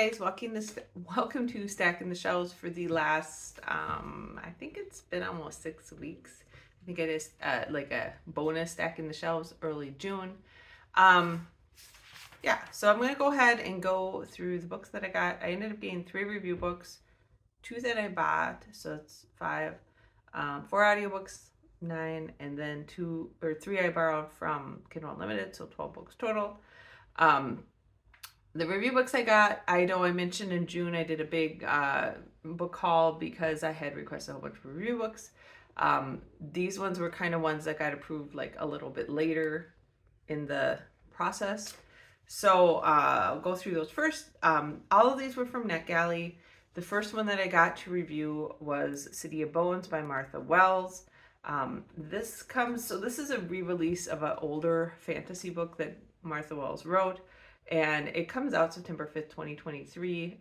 guys, welcome to Stacking the Shelves for the last, I think it's been almost 6 weeks. I think it is like a bonus Stacking the Shelves early June. Um, yeah, so I'm going to go ahead and go through the books that I got. I ended up getting 3 review books, 2 that I bought, so it's 5, 4 audiobooks, 9, and then 2 or 3 I borrowed from Kindle Unlimited, so 12 books total. The review books I got, I know I mentioned in June I did a big book haul because I had requested a whole bunch of review books. These ones were kind of ones that got approved like a little bit later in the process. So I'll go through those first. All of these were from NetGalley. The first one that I got to review was City of Bones by Martha Wells. This is a re-release of an older fantasy book that Martha Wells wrote, and it comes out September 5th, 2023.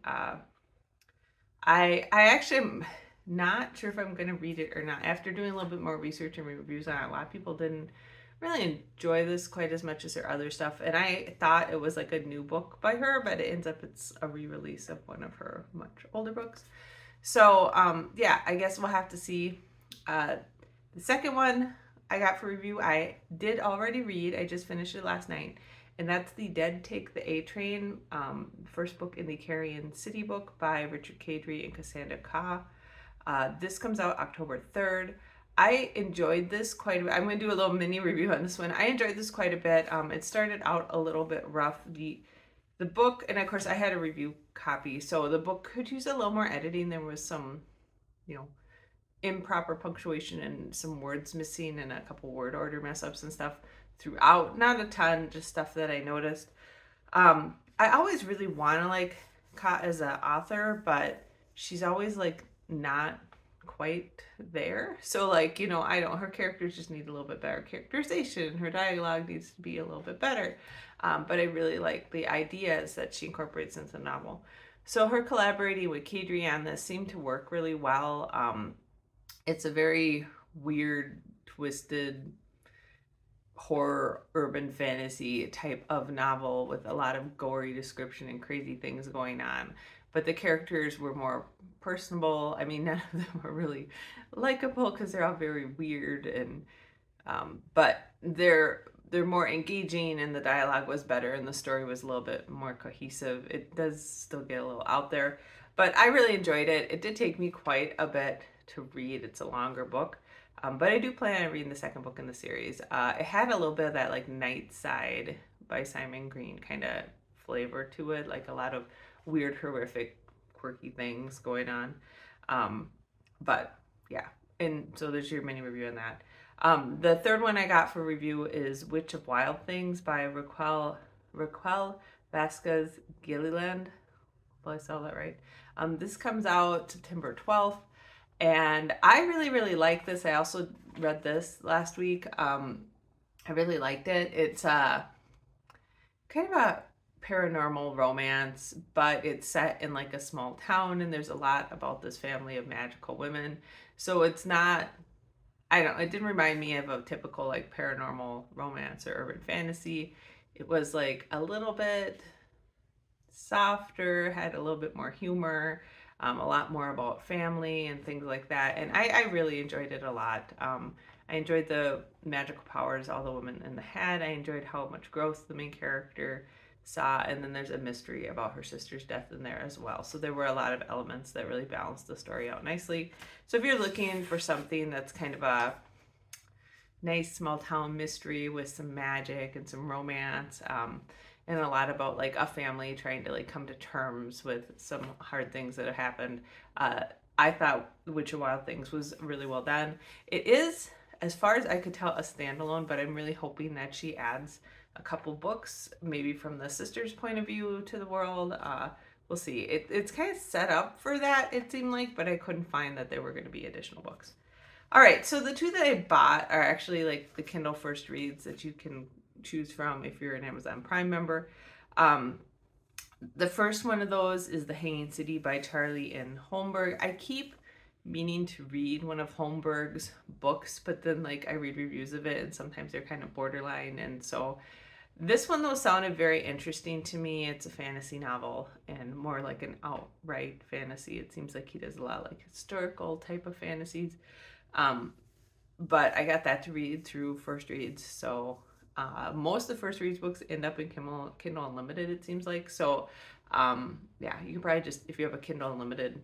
I actually am not sure if I'm going to read it or not. After doing a little bit more research and reviews on it, a lot of people didn't really enjoy this quite as much as her other stuff, and I thought it was like a new book by her, but it ends up it's a re-release of one of her much older books. So yeah, I guess we'll have to see. The second one I got for review, I did already read. I just finished it last night, and that's The Dead Take the A Train, first book in the Carrion City book by Richard Kadri and Cassandra Kah. This comes out October 3rd. I enjoyed this quite a bit. I'm going to do a little mini review on this one. I enjoyed this quite a bit. It started out a little bit rough. The book, and of course I had a review copy, so the book could use a little more editing. There was some, improper punctuation and some words missing and a couple word order mess ups and stuff throughout. Not a ton, just stuff that I noticed. I always really want to like Kah as an author, but she's always like not quite there. So like, her characters just need a little bit better characterization. Her dialogue needs to be a little bit better. But I really like the ideas that she incorporates into the novel. So her collaborating with Kadri on this seemed to work really well. It's a very weird, twisted horror urban fantasy type of novel with a lot of gory description and crazy things going on, but the characters were more personable. I mean, none of them were really likable because they're all very weird, and but they're more engaging, and the dialogue was better, and the story was a little bit more cohesive. It does still get a little out there, but I really enjoyed it. It did take me quite a bit to read. It's a longer book. But I do plan on reading the second book in the series. It had a little bit of that like Night Side by Simon Green kind of flavor to it, like a lot of weird, horrific, quirky things going on. But yeah, and so there's your mini review on that. The third one I got for review is Witch of Wild Things by Raquel Vasquez Gilliland. Well, I saw that right. This comes out September 12th. And I really, really like this. I also read this last week. I really liked it. It's kind of a paranormal romance, but it's set in like a small town, and there's a lot about this family of magical women. So it's not, it didn't remind me of a typical like paranormal romance or urban fantasy. It was like a little bit softer, had a little bit more humor. A lot more about family and things like that. And I really enjoyed it a lot. I enjoyed the magical powers all the women in the had. I enjoyed how much growth the main character saw. And then there's a mystery about her sister's death in there as well. So there were a lot of elements that really balanced the story out nicely. So if you're looking for something that's kind of a nice small town mystery with some magic and some romance, and a lot about like a family trying to like come to terms with some hard things that have happened. I thought Witch of Wild Things was really well done. It is, as far as I could tell, a standalone, but I'm really hoping that she adds a couple books, maybe from the sister's point of view to the world. We'll see. It's kind of set up for that, it seemed like, but I couldn't find that there were going to be additional books. All right, so the 2 that I bought are actually like the Kindle First Reads that you can choose from if you're an Amazon Prime member. The first one of those is The Hanging City by Charlie N. Holmberg. I keep meaning to read one of Holmberg's books, but then like I read reviews of it and sometimes they're kind of borderline, and so This one though sounded very interesting to me. It's a fantasy novel and more like an outright fantasy. It seems like he does a lot like historical type of fantasies. Um, but I got that to read through First Reads. So most of the First Reads books end up in Kindle Unlimited, it seems like. So yeah, you can probably just, if you have a Kindle Unlimited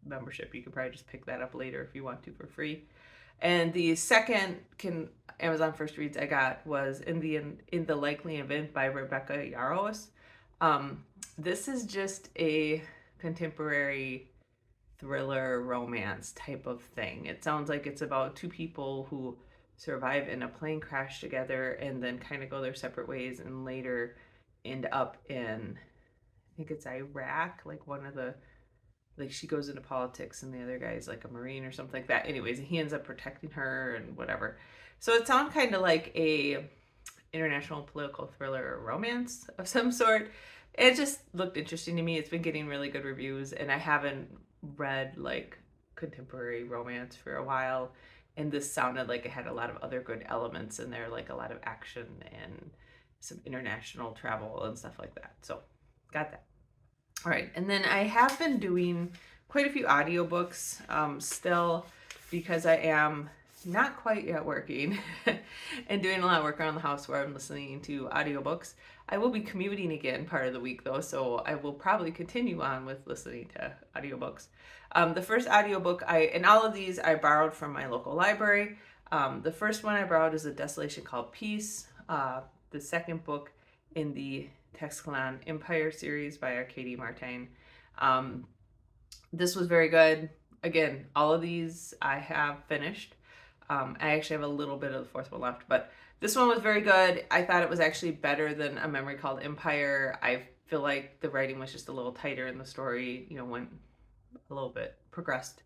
membership, you can probably just pick that up later if you want to for free. And the second Amazon First Reads I got was in the Likely Event by Rebecca Yarros. This is just a contemporary thriller romance type of thing. It sounds like it's about two people who survive in a plane crash together and then kind of go their separate ways and later end up in, I think it's Iraq, like one of the, like she goes into politics and the other guy's like a Marine or something like that. Anyways, he ends up protecting her and whatever. So it sounds kind of like a international political thriller or romance of some sort. It just looked interesting to me. It's been getting really good reviews, and I haven't read like contemporary romance for a while. And this sounded like it had a lot of other good elements in there, like a lot of action and some international travel and stuff like that. So got that. All right, and then I have been doing quite a few audiobooks still because I am not quite yet working and doing a lot of work around the house where I'm listening to audiobooks. I will be commuting again part of the week though, so I will probably continue on with listening to audiobooks. The first audiobook and all of these I borrowed from my local library. The first one I borrowed is A Desolation Called Peace. The second book in the Texcalan Empire series by Arcady Martin. This was very good. Again, all of these I have finished. I actually have a little bit of the fourth one left, but this one was very good. I thought it was actually better than A Memory Called Empire. I feel like the writing was just a little tighter and the story, went a little bit progressed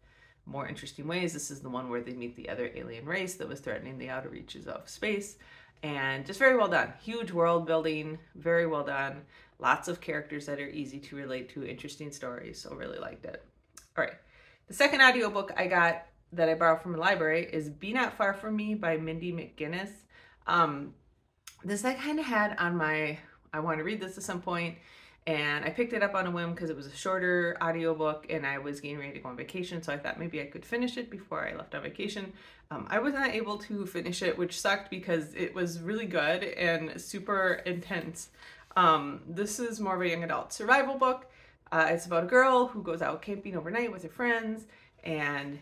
more interesting ways. This is the one where they meet the other alien race that was threatening the outer reaches of space. And just very well done. Huge world building, very well done. Lots of characters that are easy to relate to, interesting stories, so really liked it. All right, the second audiobook I got that I borrowed from the library is Be Not Far From Me by Mindy McGinnis. This I kind of had on my, I want to read this at some point, and I picked it up on a whim because it was a shorter audiobook and I was getting ready to go on vacation, so I thought maybe I could finish it before I left on vacation. I was not able to finish it, which sucked because it was really good and super intense. This is more of a young adult survival book. It's about a girl who goes out camping overnight with her friends, and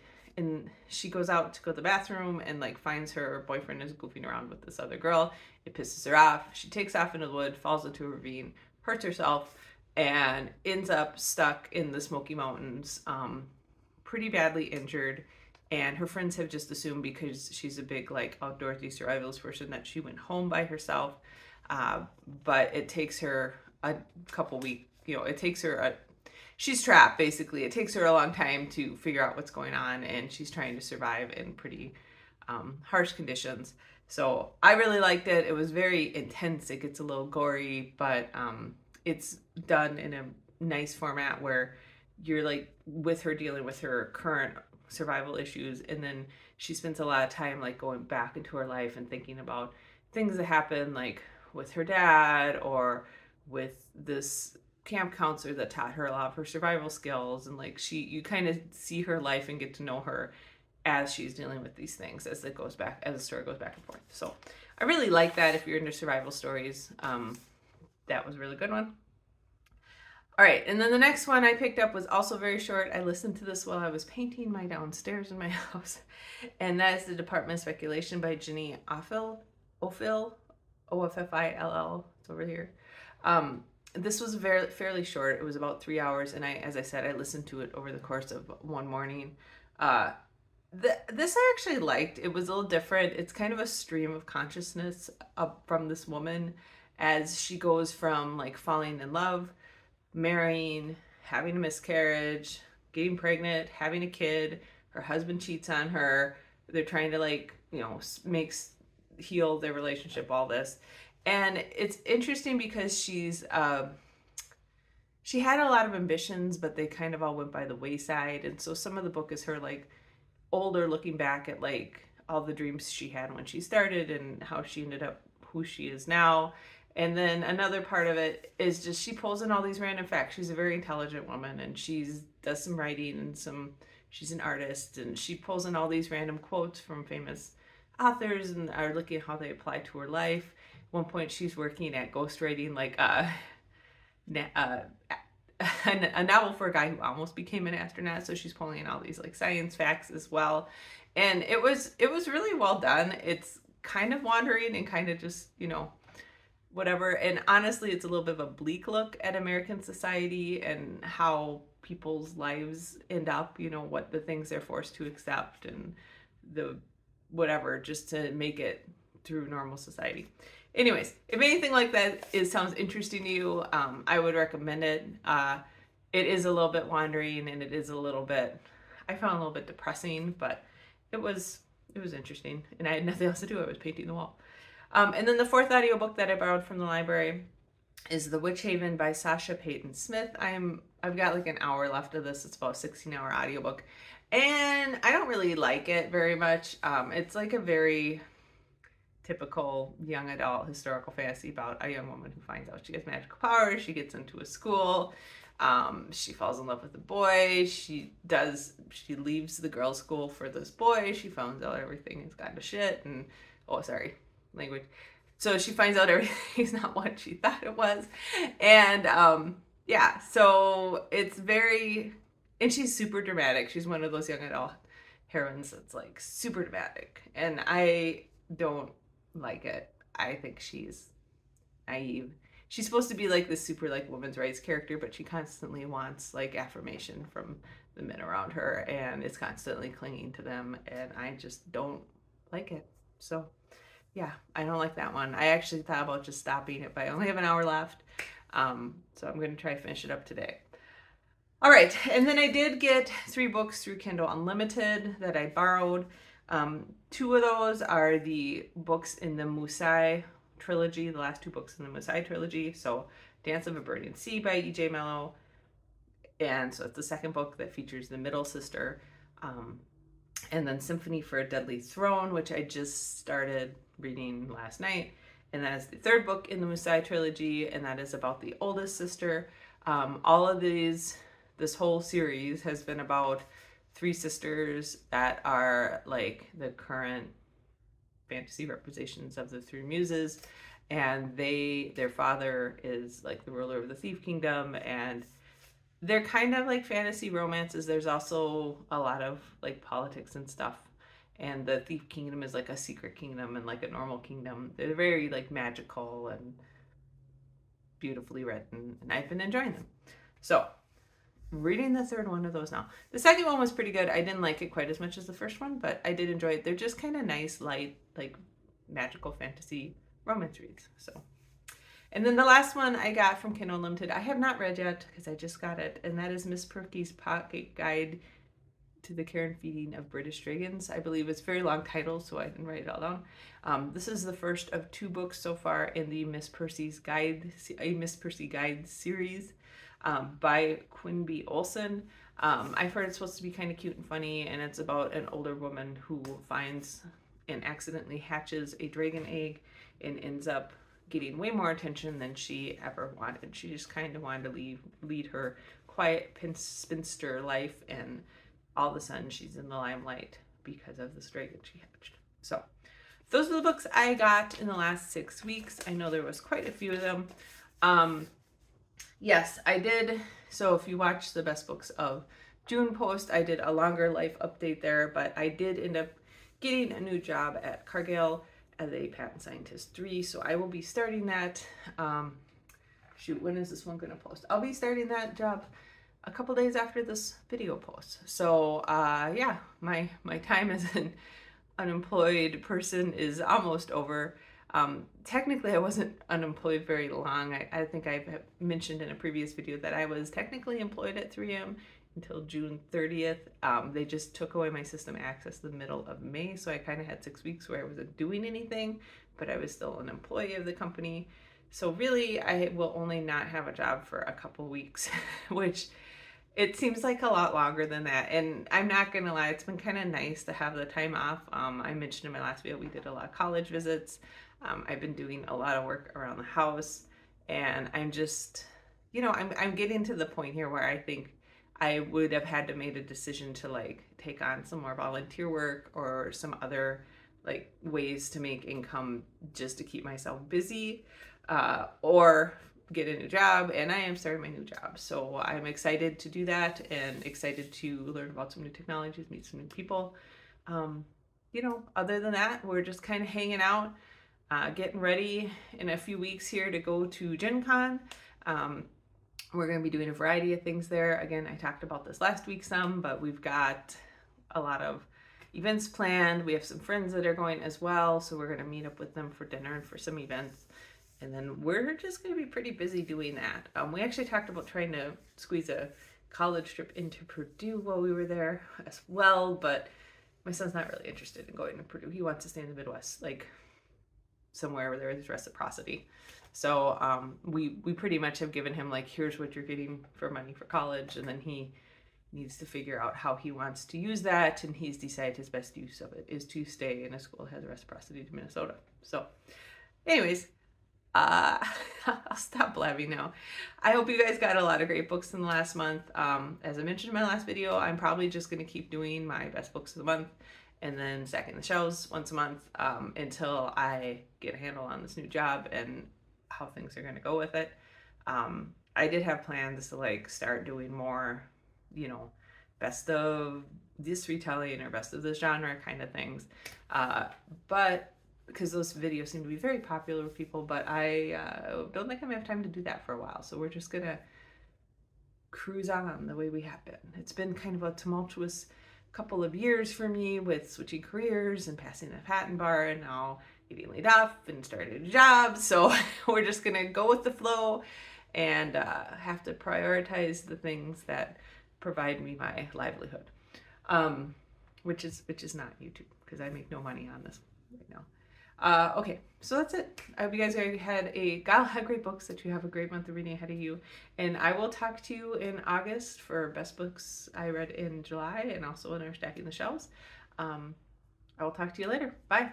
she goes out to go to the bathroom and like finds her boyfriend is goofing around with this other girl. It pisses her off. She takes off into the wood, falls into a ravine, hurts herself, and ends up stuck in the Smoky Mountains, pretty badly injured. And her friends have just assumed because she's a big like outdoorsy survivalist person that she went home by herself. But it takes her a couple weeks, it takes her she's trapped basically. It takes her a long time to figure out what's going on, and she's trying to survive in pretty harsh conditions. So I really liked it. It was very intense. It gets a little gory, but it's done in a nice format where you're like with her dealing with her current survival issues, and then she spends a lot of time like going back into her life and thinking about things that happen like with her dad or with this camp counselor that taught her a lot of her survival skills, and like you kind of see her life and get to know her as she's dealing with these things as the story goes back and forth. So I really like that if you're into survival stories. That was a really good one. All right, and then the next one I picked up was also very short. I listened to this while I was painting my downstairs in my house, and that is The Department of Speculation by Ginny Offill, Offill, it's over here. This was fairly short. It was about 3 hours, and as I said, I listened to it over the course of one morning. This I actually liked. It was a little different. It's kind of a stream of consciousness from this woman as she goes from like falling in love, marrying, having a miscarriage, getting pregnant, having a kid. Her husband cheats on her. They're trying to heal their relationship, all this. And it's interesting because she had a lot of ambitions, but they kind of all went by the wayside. And so some of the book is her like older, looking back at like all the dreams she had when she started and how she ended up who she is now. And then another part of it is just she pulls in all these random facts. She's a very intelligent woman, and she's does some writing and some. She's an artist, and she pulls in all these random quotes from famous authors and are looking at how they apply to her life. At one point, she's working at ghostwriting like uh, a novel for a guy who almost became an astronaut. So she's pulling in all these like science facts as well, and it was really well done. It's kind of wandering and kind of just whatever. And honestly, it's a little bit of a bleak look at American society and how people's lives end up, what the things they're forced to accept and the whatever, just to make it through normal society. Anyways, if anything like that sounds interesting to you, I would recommend it. It is a little bit wandering, and it is a little bit, I found a little bit depressing, but it was interesting, and I had nothing else to do. I was painting the wall. And then the fourth audiobook that I borrowed from the library is The Witch Haven by Sasha Payton Smith. I've got like an hour left of this. It's about a 16-hour audiobook, and I don't really like it very much. It's like a very typical young adult historical fantasy about a young woman who finds out she has magical powers. She gets into a school. She falls in love with a boy. She leaves the girls' school for this boy. She finds out everything has gone to shit, and language. So she finds out everything's not what she thought it was. And so it's very, and she's super dramatic. She's one of those young adult heroines that's like super dramatic. And I don't like it. I think she's naive. She's supposed to be like this super like women's rights character, but she constantly wants like affirmation from the men around her and is constantly clinging to them. And I just don't like it. So yeah, I don't like that one. I actually thought about just stopping it, but I only have an hour left. So I'm going to try to finish it up today. All right. And then I did get 3 books through Kindle Unlimited that I borrowed. 2 of those are the books in the Musai trilogy, the last 2 books in the Musai trilogy. So Dance of a Burning Sea by E.J. Mello. And so it's the second book that features the middle sister. And then Symphony for a Deadly Throne, which I just started reading last night. And that is the 3rd book in the Musai trilogy, and that is about the oldest sister. All of this whole series has been about 3 sisters that are like the current fantasy representations of the 3 muses. And their father is like the ruler of the Thief Kingdom, and they're kind of like fantasy romances. There's also a lot of like politics and stuff. And the Thief Kingdom is like a secret kingdom and like a normal kingdom. They're very like magical and beautifully written, and I've been enjoying them. So reading the 3rd one of those now. The 2nd one was pretty good. I didn't like it quite as much as the first one, but I did enjoy it. They're just kind of nice, light, like magical fantasy romance reads. So. And then the last one I got from Kindle Unlimited, I have not read yet because I just got it, and that is Miss Perky's Pocket Guide to the Care and Feeding of British Dragons. I believe it's a very long title, so I didn't write it all down. This is the first of 2 books so far in the Miss Percy Guide series by Quinby Olson. I've heard it's supposed to be kind of cute and funny, and it's about an older woman who finds and accidentally hatches a dragon egg and ends up getting way more attention than she ever wanted. She just kind of wanted to lead her quiet spinster life, and all of a sudden she's in the limelight because of this dragon she hatched. So those are the books I got in the last 6 weeks. I know there was quite a few of them. Yes, I did. So if you watch the Best Books of June post, I did a longer life update there, but I did end up getting a new job at Cargill as a patent scientist 3. So I will be starting that. When is this one going to post? I'll be starting that job a couple days after this video posts. So yeah, my time as an unemployed person is almost over. Technically, I wasn't unemployed very long. I think I've mentioned in a previous video that I was technically employed at 3M until June 30th. They just took away my system access the middle of May, so I kind of had 6 weeks where I wasn't doing anything, but I was still an employee of the company. So really, I will only not have a job for a couple weeks, which It seems like a lot longer than that, and I'm not gonna lie, it's been kind of nice to have the time off. I mentioned in my last video we did a lot of college visits. I've been doing a lot of work around the house, and I'm just, I'm getting to the point here where I think I would have had to made a decision to like take on some more volunteer work or some other like ways to make income just to keep myself busy, or get a new job. And I am starting my new job, so I'm excited to do that and excited to learn about some new technologies, meet some new people. um, Other than that, we're just kind of hanging out, getting ready in a few weeks here to go to Gen Con. We're going to be doing a variety of things there. Again, I talked about this last week some, but we've got a lot of events planned. We have some friends that are going as well, so we're going to meet up with them for dinner and for some events. And then we're just going to be pretty busy doing that. We actually talked about trying to squeeze a college trip into Purdue while we were there as well, but my son's not really interested in going to Purdue. He wants to stay in the Midwest, like somewhere where there is reciprocity. So we pretty much have given him like, here's what you're getting for money for college, and then he needs to figure out how he wants to use that, and he's decided his best use of it is to stay in a school that has a reciprocity to Minnesota. So anyways, I'll stop blabbing now. I hope you guys got a lot of great books in the last month. As I mentioned in my last video, I'm probably just going to keep doing my best books of the month and then stacking the shelves once a month, until I get a handle on this new job and how things are going to go with it. I did have plans to like start doing more, best of this retelling or best of this genre kind of things. But because those videos seem to be very popular with people, but I don't think I'm gonna have time to do that for a while. So we're just gonna cruise on the way we have been. It's been kind of a tumultuous couple of years for me with switching careers and passing the patent bar and now getting laid off and starting a job. So we're just gonna go with the flow and have to prioritize the things that provide me my livelihood, which is not YouTube, because I make no money on this right now. Okay, so that's it. I hope you guys had great books, that you have a great month of reading ahead of you, and I will talk to you in August for best books I read in July, and also in our Stacking the Shelves. I will talk to you later. Bye.